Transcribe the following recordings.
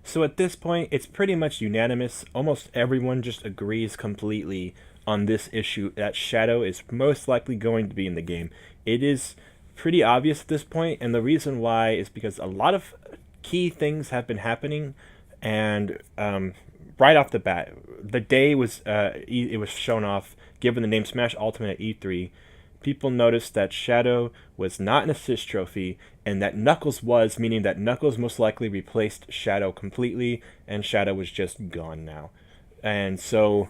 So at this point, it's pretty much unanimous. Almost everyone just agrees completely on this issue that Shadow is most likely going to be in the game. It is pretty obvious at this point, and the reason why is because a lot of key things have been happening, and right off the bat, the day was it was shown off, given the name Smash Ultimate at E3. People noticed that Shadow was not an assist trophy, and that Knuckles was, meaning that Knuckles most likely replaced Shadow completely, and Shadow was just gone now. And so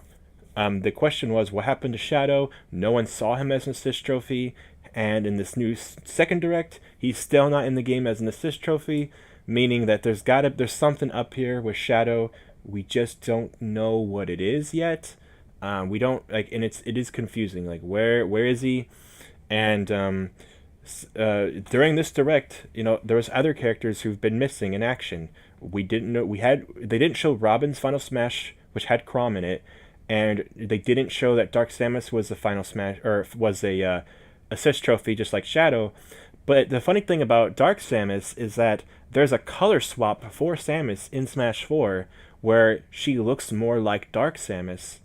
the question was, what happened to Shadow? No one saw him as an assist trophy, and in this new second direct, he's still not in the game as an assist trophy, meaning that there's something up here with Shadow. We just don't know what it is yet. We don't like, and it is confusing. Like, where is he? And during this direct, there was other characters who've been missing in action. We didn't know they didn't show Robin's Final Smash, which had Chrom in it, and they didn't show that Dark Samus was the Final Smash or was a assist trophy, just like Shadow. But the funny thing about Dark Samus is that there's a color swap for Samus in Smash 4 where she looks more like Dark Samus.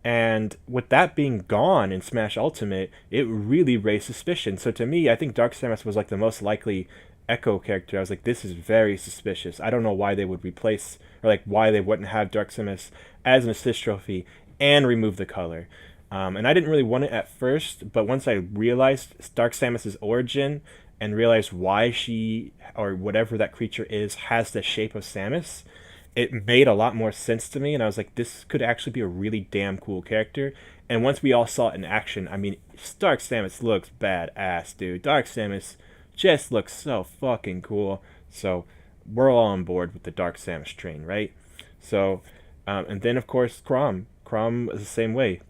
And with that being gone in Smash Ultimate, it really raised suspicion. So to me, I think Dark Samus was like the most likely Echo character. I was like, this is very suspicious. I don't know why they would replace, or like why they wouldn't have Dark Samus as an assist trophy and remove the color. And I didn't really want it at first, but once I realized Dark Samus's origin and realized why she, or whatever that creature is, has the shape of Samus, it made a lot more sense to me, and I was like, this could actually be a really damn cool character. And once we all saw it in action, I mean, Dark Samus looks badass, dude. Dark Samus just looks so fucking cool. So we're all on board with the Dark Samus train, right? So, and then of course Chrom. Chrom is the same way.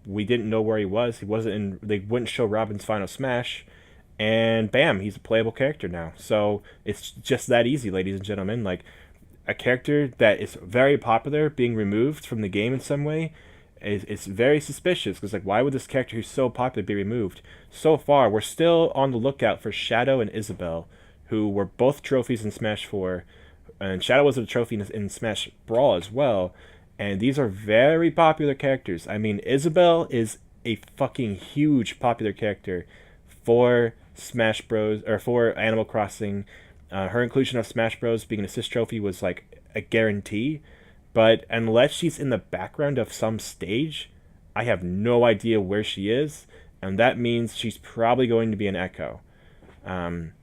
We didn't know where he was. He wasn't in. They wouldn't show Robin's Final Smash, and bam, he's a playable character now. So it's just that easy, ladies and gentlemen. Like, a character that is very popular being removed from the game in some way is very suspicious, because like, why would this character who's so popular be removed? So far, we're still on the lookout for Shadow and Isabelle, who were both trophies in Smash 4, and Shadow was a trophy in Smash Brawl as well, and these are very popular characters. I mean, Isabelle is a fucking huge popular character for Smash Bros. Or for Animal Crossing. Her inclusion of Smash Bros. Being an assist trophy was like a guarantee, but unless she's in the background of some stage, I have no idea where she is, and that means she's probably going to be an Echo. Then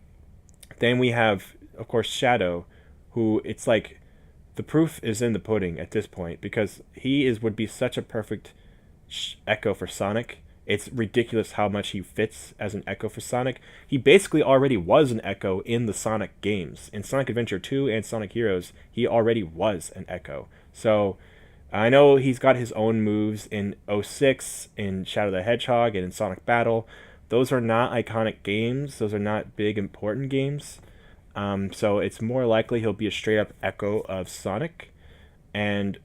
we have, of course, Shadow, who it's like the proof is in the pudding at this point, because would be such a perfect Echo for Sonic. It's ridiculous how much he fits as an Echo for Sonic. He basically already was an Echo in the Sonic games. In Sonic Adventure 2 and Sonic Heroes, he already was an Echo. So I know he's got his own moves in 06, in Shadow the Hedgehog, and in Sonic Battle. Those are not iconic games. Those are not big, important games. So it's more likely he'll be a straight-up Echo of Sonic. And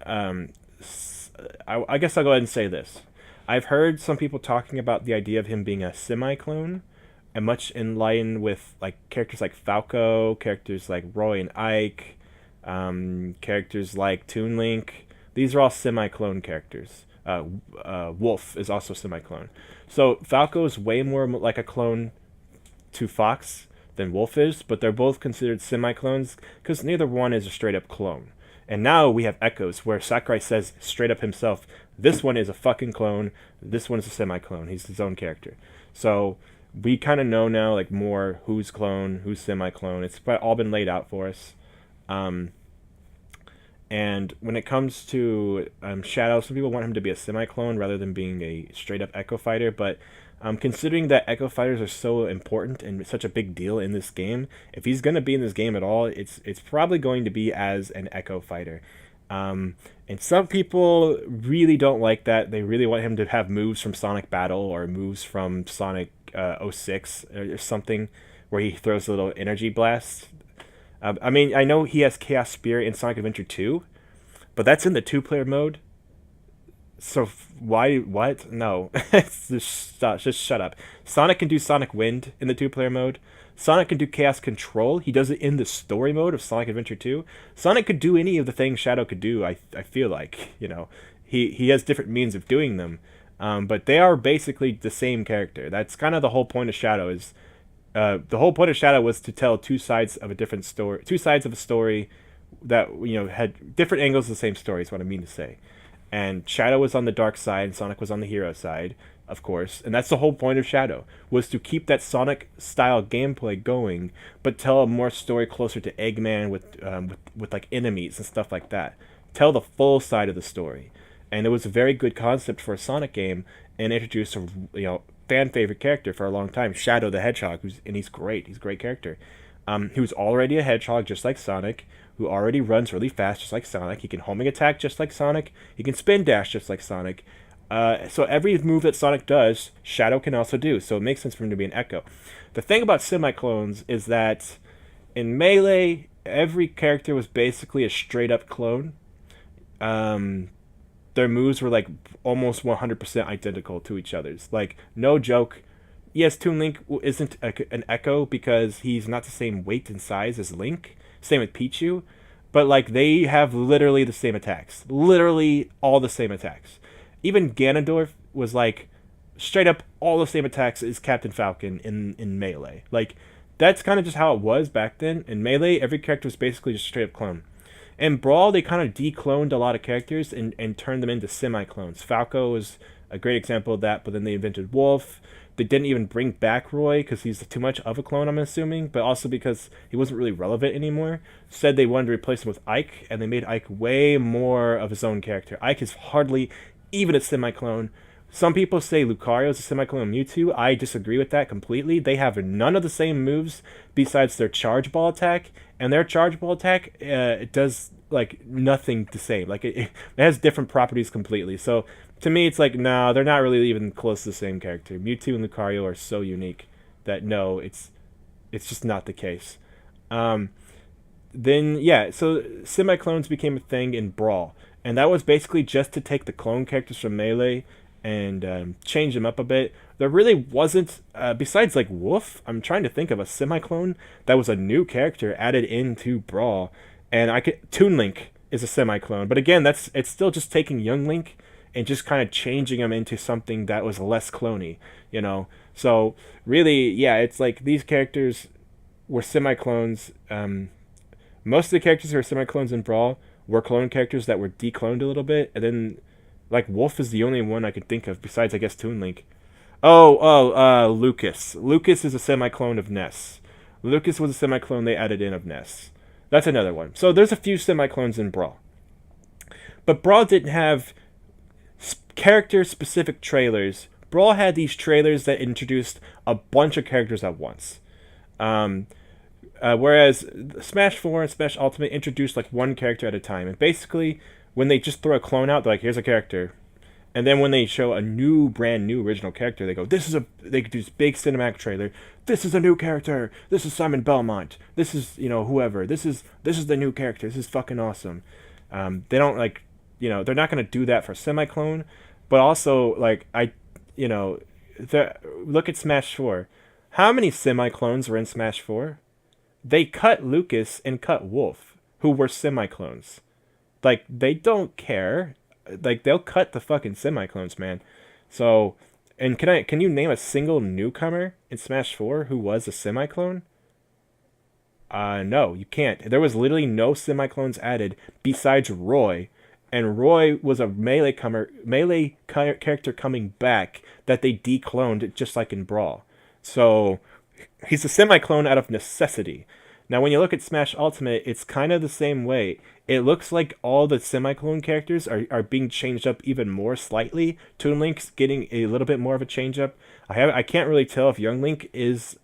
I guess I'll go ahead and say this. I've heard some people talking about the idea of him being a semi-clone, and much in line with like characters like Falco, characters like Roy and Ike, characters like Toon Link. These are all semi-clone characters. Wolf is also semi-clone. So Falco is way more like a clone to Fox than Wolf is, but they're both considered semi-clones because neither one is a straight-up clone. And now we have Echoes, where Sakurai says straight up himself, this one is a fucking clone, this one is a semi-clone. He's his own character. So we kind of know now, like, more who's clone, who's semi-clone. It's all been laid out for us. And when it comes to Shadow, some people want him to be a semi-clone rather than being a straight-up Echo Fighter, but considering that Echo Fighters are so important and such a big deal in this game, if he's going to be in this game at all, it's probably going to be as an Echo Fighter. And some people really don't like that. They really want him to have moves from Sonic Battle or moves from Sonic 06 or something where he throws a little energy blast. I mean, I know he has Chaos Spirit in Sonic Adventure 2, but that's in the two-player mode. So why? What? No, just shut up. Sonic can do Sonic Wind in the two-player mode, Sonic can do Chaos Control. He does it in the story mode of Sonic Adventure 2. Sonic could do any of the things Shadow could do, I feel like. He has different means of doing them. But they are basically the same character. That's kind of the whole point of Shadow is... the whole point of Shadow was to tell two sides of a different story, two sides of a story that had different angles of the same story. Is what I mean to say. And Shadow was on the dark side, and Sonic was on the hero side, of course. And that's the whole point of Shadow, was to keep that Sonic style gameplay going, but tell a more story closer to Eggman with like enemies and stuff like that. Tell the full side of the story, and it was a very good concept for a Sonic game, and introduced a fan favorite character for a long time, Shadow the Hedgehog, and he's great. He's a great character. He was already a hedgehog just like Sonic, who already runs really fast just like Sonic. He can homing attack just like Sonic. He can spin dash just like Sonic. So every move that Sonic does, Shadow can also do. So it makes sense for him to be an Echo. The thing about semi-clones is that in Melee, every character was basically a straight-up clone. Their moves were like almost 100% identical to each other's. Like, no joke. Yes, Toon Link isn't an Echo because he's not the same weight and size as Link. Same with Pichu. But, like, they have literally the same attacks. Literally all the same attacks. Even Ganondorf was, like, straight up all the same attacks as Captain Falcon in Melee. Like, that's kind of just how it was back then. In Melee, every character was basically just straight up clone. In Brawl, they kind of decloned a lot of characters and turned them into semi-clones. Falco was a great example of that, but then they invented Wolf. They didn't even bring back Roy because he's too much of a clone, I'm assuming, but also because he wasn't really relevant anymore. Said they wanted to replace him with Ike, and they made Ike way more of his own character. Ike is hardly even a semi-clone. Some people say Lucario is a semi-clone of Mewtwo. I disagree with that completely. They have none of the same moves besides their Charge Ball attack, and their Charge Ball attack it does like nothing the same. Like it has different properties completely. So to me, it's like, no, they're not really even close to the same character. Mewtwo and Lucario are so unique that no, it's just not the case. Then yeah, so semi-clones became a thing in Brawl, and that was basically just to take the clone characters from Melee and change them up a bit. There really wasn't, besides like Wolf, I'm trying to think of a semi-clone that was a new character added into Brawl, and Toon Link is a semi-clone, but again, it's still just taking Young Link and just kind of changing him into something that was less cloney, So really, yeah, it's like these characters were semi-clones. Most of the characters who are semi-clones in Brawl were clone characters that were decloned a little bit, and then like Wolf is the only one I could think of besides, I guess, Toon Link. Lucas. Lucas is a semi-clone of Ness. Lucas was a semi-clone they added in of Ness. That's another one. So there's a few semi-clones in Brawl. But Brawl didn't have character-specific trailers. Brawl had these trailers that introduced a bunch of characters at once. Whereas Smash 4 and Smash Ultimate introduced like one character at a time. And basically, when they just throw a clone out, they're like, here's a character. And then when they show a brand new original character, they go, they could do this big cinematic trailer. This is a new character. This is Simon Belmont. This is, whoever. This is the new character. This is fucking awesome. They don't they're not going to do that for semi-clone, but also look at Smash 4. How many semi-clones were in Smash 4? They cut Lucas and cut Wolf, who were semi-clones. Like, they don't care. Like, they'll cut the fucking semi-clones, man. So, and can you name a single newcomer in Smash 4 who was a semi-clone? No, you can't. There was literally no semi-clones added besides Roy. And Roy was a melee character coming back that they decloned just like in Brawl. So, he's a semi-clone out of necessity. Now, when you look at Smash Ultimate, it's kind of the same way. It looks like all the semi-clone characters are being changed up even more slightly. Toon Link's getting a little bit more of a change up. I can't really tell if Young Link is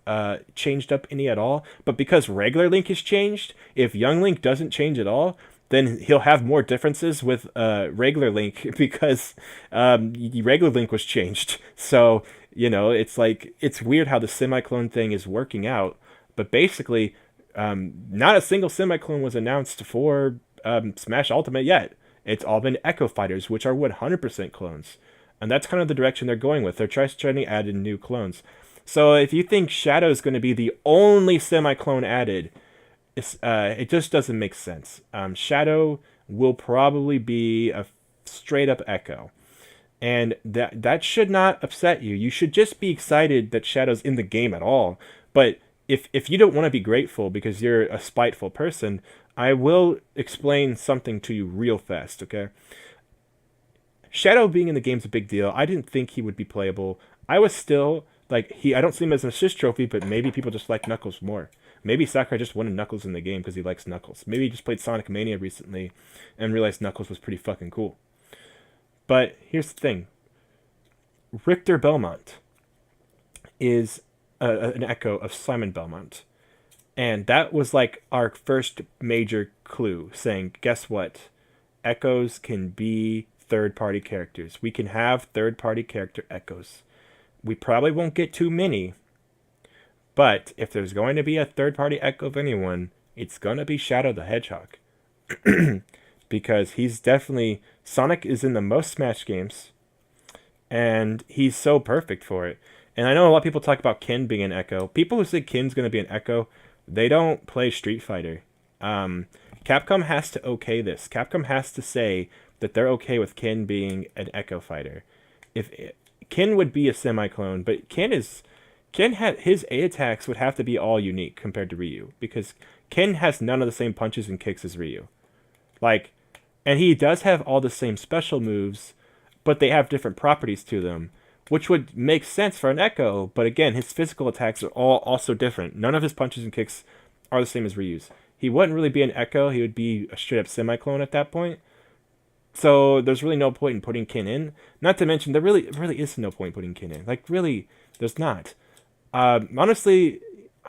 changed up any at all, but because regular Link is changed, if Young Link doesn't change at all, then he'll have more differences with regular Link because regular Link was changed. So, it's weird how the semi-clone thing is working out, but basically, not a single semi-clone was announced for Smash Ultimate yet. It's all been Echo Fighters, which are 100% clones. And that's kind of the direction they're going with. They're trying to add in new clones. So if you think Shadow is going to be the only semi-clone added, it just doesn't make sense. Shadow will probably be a straight up Echo, and that should not upset you. You should just be excited that Shadow's in the game at all. But if you don't want to be grateful because you're a spiteful person, I will explain something to you real fast, okay? Shadow being in the game's a big deal. I didn't think he would be playable. I was still like I don't see him as an assist trophy, but maybe people just like Knuckles more. Maybe Sakurai just wanted Knuckles in the game because he likes Knuckles. Maybe he just played Sonic Mania recently and realized Knuckles was pretty fucking cool. But here's the thing: Richter Belmont is an echo of Simon Belmont, and that was like our first major clue, saying, "Guess what? Echoes can be third-party characters. We can have third-party character echoes. We probably won't get too many, but if there's going to be a third-party echo of anyone, it's going to be Shadow the Hedgehog." Because he's definitely... Sonic is in the most Smash games, and he's so perfect for it. And I know a lot of people talk about Ken being an echo. People who say Ken's going to be an echo, they don't play Street Fighter. Capcom has to okay this. Capcom has to say that they're okay with Ken being an echo fighter. If Ken would be a semi-clone, but his A attacks would have to be all unique compared to Ryu, because Ken has none of the same punches and kicks as Ryu. Like, and he does have all the same special moves, but they have different properties to them, which would make sense for an Echo. But again, his physical attacks are all also different. None of his punches and kicks are the same as Ryu's. He wouldn't really be an Echo. He would be a straight up semi-clone at that point. So there's really no point in putting Ken in. Not to mention, there really is no point in putting Ken in. Like, really, there's not. Honestly,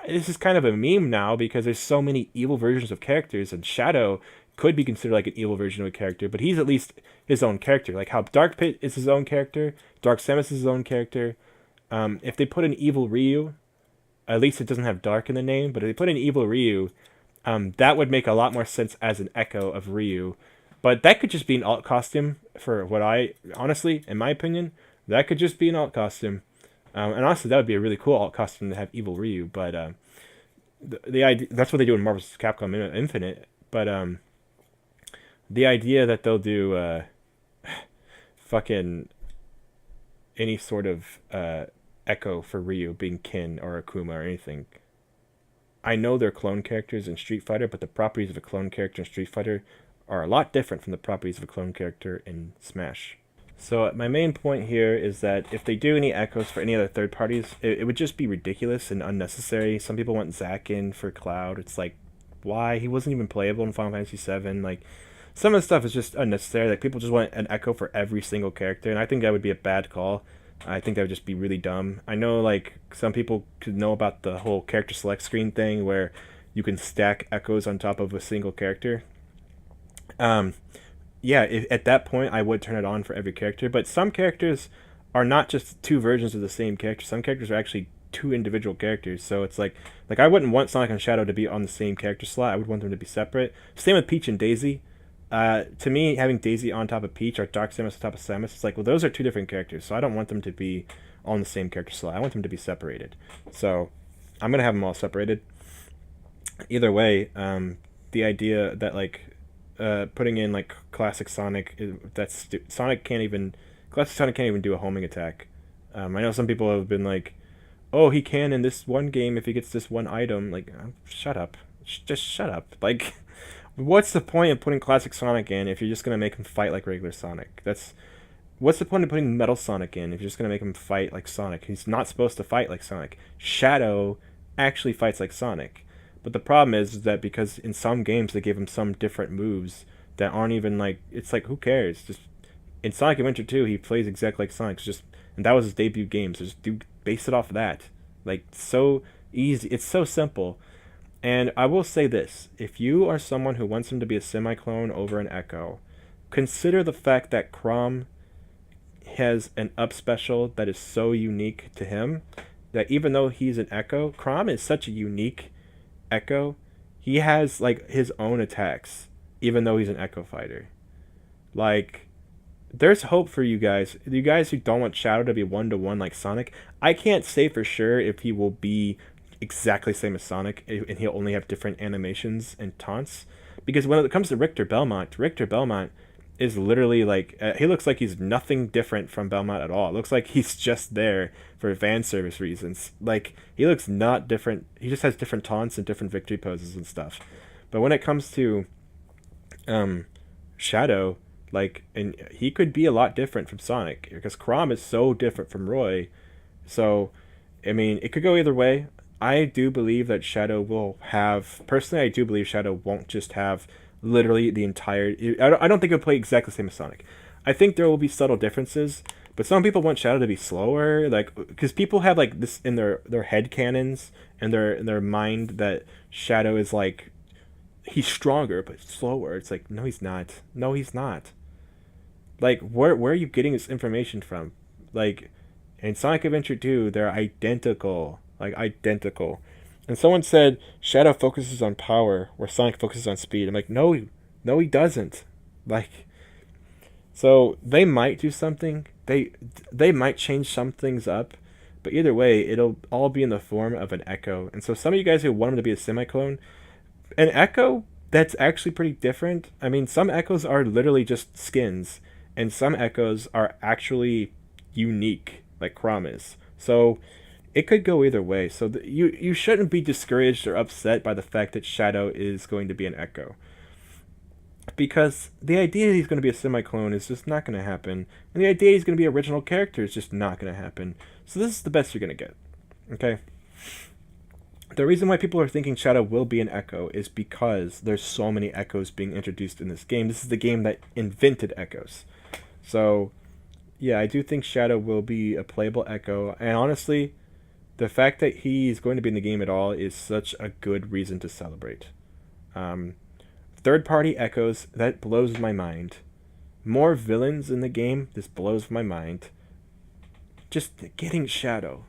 this is kind of a meme now because there's so many evil versions of characters, and Shadow could be considered like an evil version of a character, but he's at least his own character. Like how Dark Pit is his own character, Dark Samus is his own character. If they put an evil Ryu, at least it doesn't have Dark in the name, but if they put an evil Ryu, that would make a lot more sense as an echo of Ryu. But that could just be an alt costume for what honestly, in my opinion, that could just be an alt costume. And honestly, that would be a really cool alt costume to have evil Ryu, but the idea, that's what they do in Marvel vs. Capcom Infinite, but the idea that they'll do fucking any sort of echo for Ryu being Ken or Akuma or anything. I know they're clone characters in Street Fighter, but the properties of a clone character in Street Fighter are a lot different from the properties of a clone character in Smash. So my main point here is that if they do any echoes for any other third parties, it would just be ridiculous and unnecessary. Some people want Zack in for Cloud. It's like, why? He wasn't even playable in Final Fantasy VII. Like, some of the stuff is just unnecessary. Like, people just want an echo for every single character, and I think that would be a bad call. I think that would just be really dumb. I know, like, some people could know about the whole character select screen thing where you can stack echoes on top of a single character. Yeah, at that point, I would turn it on for every character, but some characters are not just two versions of the same character. Some characters are actually two individual characters, so it's like I wouldn't want Sonic and Shadow to be on the same character slot. I would want them to be separate. Same with Peach and Daisy. To me, having Daisy on top of Peach or Dark Samus on top of Samus, it's like, well, those are two different characters, so I don't want them to be on the same character slot. I want them to be separated. So I'm going to have them all separated. Either way, the idea that, like, putting in, like, Classic Sonic, Classic Sonic can't even do a homing attack. I know some people have been like, oh, he can in this one game if he gets this one item. Like, shut up. Just shut up. Like... What's the point of putting Classic Sonic in if you're just gonna make him fight like regular Sonic? What's the point of putting Metal Sonic in if you're just gonna make him fight like Sonic? He's not supposed to fight like Sonic. Shadow actually fights like Sonic, but the problem is that because in some games they give him some different moves that aren't even like, it's like, who cares? Just in Sonic Adventure 2, he plays exactly like Sonic. And that was his debut game, so just base it off of that. Like, so easy. It's so simple. And I will say this, if you are someone who wants him to be a semi-clone over an Echo, consider the fact that Chrom has an up special that is so unique to him, that even though he's an Echo, Chrom is such a unique Echo, he has, like, his own attacks, even though he's an Echo fighter. Like, there's hope for you guys. You guys who don't want Shadow to be 1-to-1 like Sonic, I can't say for sure if he will be exactly the same as Sonic and he'll only have different animations and taunts. Because when it comes to Richter Belmont is literally like he looks like he's nothing different from Belmont at all. It looks like he's just there for fan service reasons. Like he looks not different. He just has different taunts and different victory poses and stuff. But when it comes to Shadow, like, and he could be a lot different from Sonic because Chrom is so different from Roy. So, I mean, it could go either way. I do believe that Shadow will have. Personally, I do believe Shadow won't just have literally the entire. I don't think it'll play exactly the same as Sonic. I think there will be subtle differences, but some people want Shadow to be slower, like because people have like this in their head canons and their mind that Shadow is like he's stronger but slower. It's like no, he's not. No, he's not. Like where are you getting this information from? Like in Sonic Adventure 2, they're identical. Like identical. And someone said Shadow focuses on power where Sonic focuses on speed. I'm like, no, he doesn't. Like so they might do something. They might change some things up, but either way, it'll all be in the form of an Echo. And so some of you guys who want him to be a semi-clone, an Echo that's actually pretty different. I mean, some Echoes are literally just skins, and some Echoes are actually unique, like Chrom is. So it could go either way. So you shouldn't be discouraged or upset by the fact that Shadow is going to be an Echo, because the idea he's going to be a semi-clone is just not going to happen, and the idea he's going to be an original character is just not going to happen. So this is the best you're going to get. Okay. The reason why people are thinking Shadow will be an Echo is because there's so many Echoes being introduced in this game. This is the game that invented Echoes. So, yeah, I do think Shadow will be a playable Echo. And honestly, the fact that he's going to be in the game at all is such a good reason to celebrate. Third-party Echoes, that blows my mind. More villains in the game, this blows my mind. Just getting Shadow.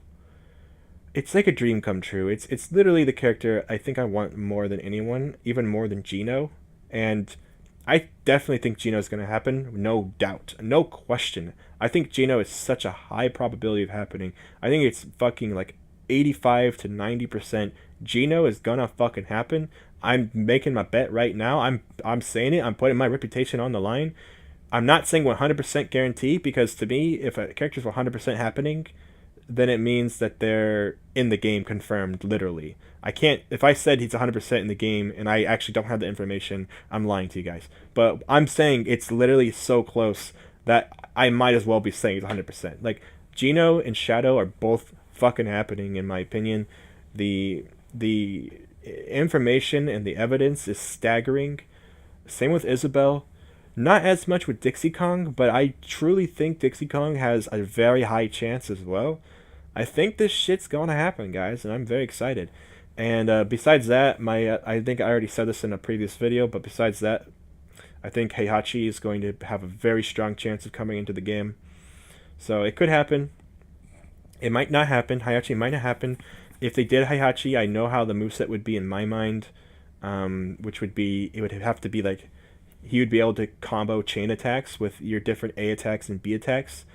It's like a dream come true. It's literally the character I think I want more than anyone, even more than Geno. And I definitely think Geno is going to happen, no doubt, no question. I think Geno is such a high probability of happening. I think it's fucking like 85 to 90% Geno is gonna fucking happen. I'm making my bet right now. I'm saying it. I'm putting my reputation on the line. I'm not saying 100% guarantee because to me, if a character's 100% happening, then it means that they're in the game confirmed, literally. I can't, if I said he's 100% in the game and I actually don't have the information, I'm lying to you guys. But I'm saying it's literally so close that I might as well be saying it's 100%. Like, Geno and Shadow are both fucking happening, in my opinion. The information and the evidence is staggering. Same with Isabelle. Not as much with Dixie Kong, but I truly think Dixie Kong has a very high chance as well. I think this shit's gonna happen, guys, and I'm very excited. And besides that, I think I already said this in a previous video, but besides that, I think Heihachi is going to have a very strong chance of coming into the game. So it could happen. It might not happen. Heihachi might not happen. If they did Heihachi, I know how the moveset would be in my mind, which would be, it would have to be like, he would be able to combo chain attacks with your different A attacks and B attacks.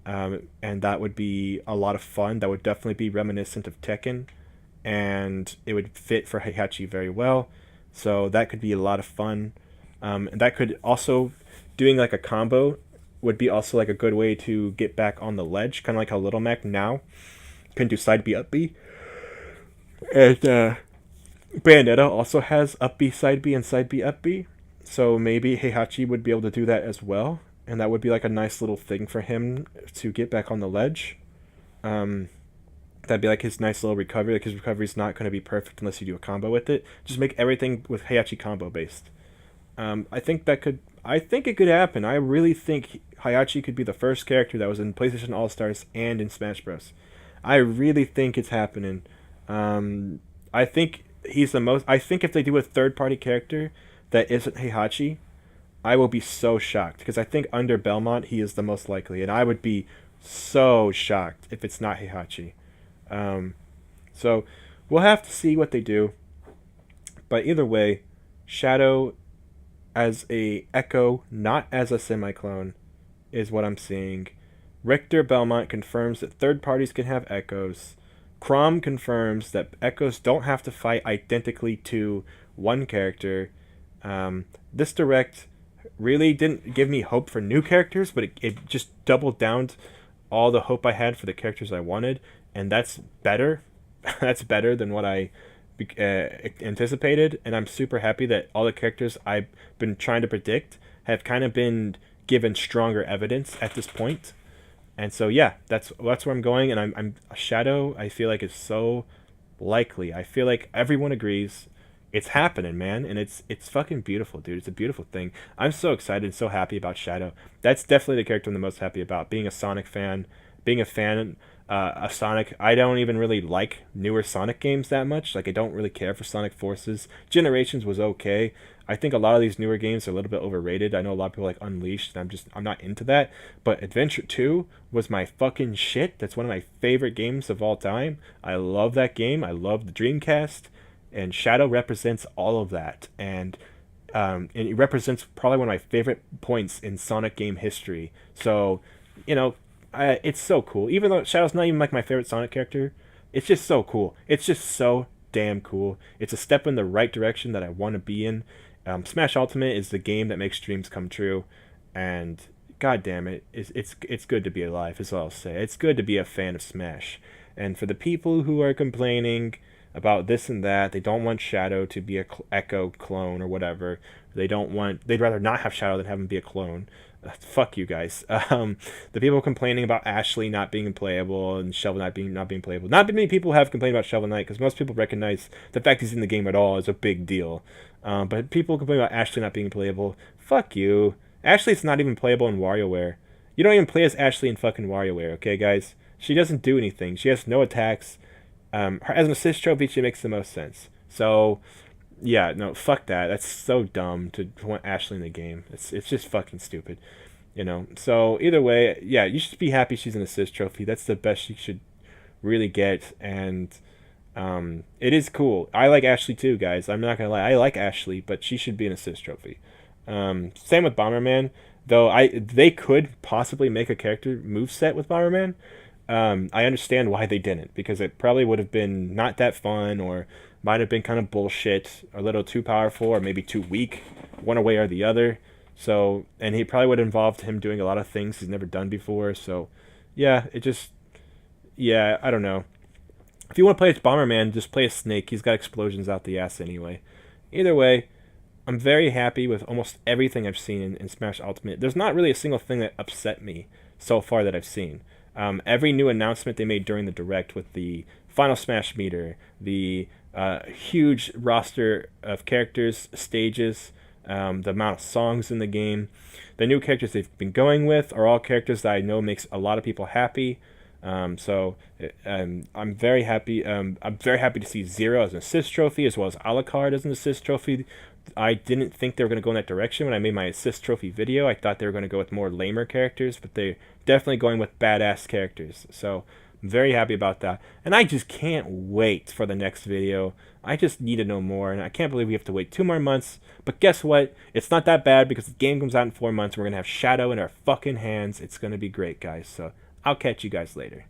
And that would be a lot of fun. That would definitely be reminiscent of Tekken. And it would fit for Heihachi very well. So that could be a lot of fun. And that could also, doing like a combo would be also like a good way to get back on the ledge. Kind of like how Little Mac now can do side B, up B. And Bayonetta also up B, side B, and side B, up B. So maybe Heihachi would be able to do that as well. And that would be like a nice little thing for him to get back on the ledge. That'd be like his nice little recovery. Like his recovery's not going to be perfect unless you do a combo with it. Just make everything with Heihachi combo based. I think it could happen. I really think Heihachi could be the first character that was in PlayStation All-Stars and in Smash Bros. I really think it's happening. I think he's the most... I think if they do a third-party character that isn't Heihachi, I will be so shocked. Because I think under Belmont, he is the most likely. And I would be so shocked if it's not Heihachi. So we'll have to see what they do. But either way, Shadow as a Echo, not as a semi-clone, is what I'm seeing. Richter Belmont confirms that third parties can have echoes. Crom confirms that echoes don't have to fight identically to one character. This direct really didn't give me hope for new characters, but it just doubled down all the hope I had for the characters I wanted, and that's better. That's better than what I anticipated, and I'm super happy that all the characters I've been trying to predict have kind of been given stronger evidence at this point. And so yeah, that's where I'm going, and I'm Shadow. I feel like is so likely. I feel like everyone agrees it's happening, man, and it's fucking beautiful, dude. It's a beautiful thing. I'm so excited and so happy about Shadow. That's definitely the character I'm the most happy about. Being a Sonic fan, being a fan of Sonic. I don't even really like newer Sonic games that much. Like I don't really care for Sonic Forces. Generations was okay. I think a lot of these newer games are a little bit overrated. I know a lot of people like Unleashed, and I'm not into that. But Adventure 2 was my fucking shit. That's one of my favorite games of all time. I love that game. I love the Dreamcast, and Shadow represents all of that. And it represents probably one of my favorite points in Sonic game history. So, you know, it's so cool. Even though Shadow's not even like my favorite Sonic character, it's just so cool. It's just so damn cool. It's a step in the right direction that I want to be in. Smash Ultimate is the game that makes dreams come true, and god damn it, it's good to be alive, is all I'll say. It's good to be a fan of Smash. And for the people who are complaining about this and that, they don't want Shadow to be a Echo clone or whatever. They'd rather not have Shadow than have him be a clone. Fuck you guys. The people complaining about Ashley not being playable and Shovel Knight not being playable. Not many people have complained about Shovel Knight because most people recognize the fact he's in the game at all is a big deal. But people complain about Ashley not being playable. Fuck you. Ashley's not even playable in WarioWare. You don't even play as Ashley in fucking WarioWare, okay, guys? She doesn't do anything. She has no attacks. As an assist trophy, she makes the most sense. So, yeah, no, fuck that. That's so dumb to want Ashley in the game. It's just fucking stupid, you know. So either way, yeah, you should be happy she's an assist trophy. That's the best she should really get, and it is cool. I like Ashley too, guys. I'm not gonna lie. I like Ashley, but she should be an assist trophy. Same with Bomberman, though. They could possibly make a character moveset with Bomberman. I understand why they didn't, because it probably would have been not that fun, or might have been kind of bullshit, a little too powerful, or maybe too weak, one way or the other. So, and he probably would have involved him doing a lot of things he's never done before. So, yeah, I don't know. If you want to play as Bomberman, just play as Snake. He's got explosions out the ass anyway. Either way, I'm very happy with almost everything I've seen in Smash Ultimate. There's not really a single thing that upset me so far that I've seen. Every new announcement they made during the Direct with the Final Smash meter, the huge roster of characters, stages, the amount of songs in the game, the new characters they've been going with are all characters that I know makes a lot of people happy. So I'm very happy. I'm very happy to see Zero as an assist trophy, as well as Alucard as an assist trophy. I didn't think they were going to go in that direction when I made my assist trophy video. I thought they were going to go with more lamer characters, but they're definitely going with badass characters. So I'm very happy about that. And I just can't wait for the next video. I just need to know more, and I can't believe we have to wait 2 more months. But guess what? It's not that bad, because the game comes out in 4 months. We're going to have Shadow in our fucking hands. It's going to be great, guys. So I'll catch you guys later.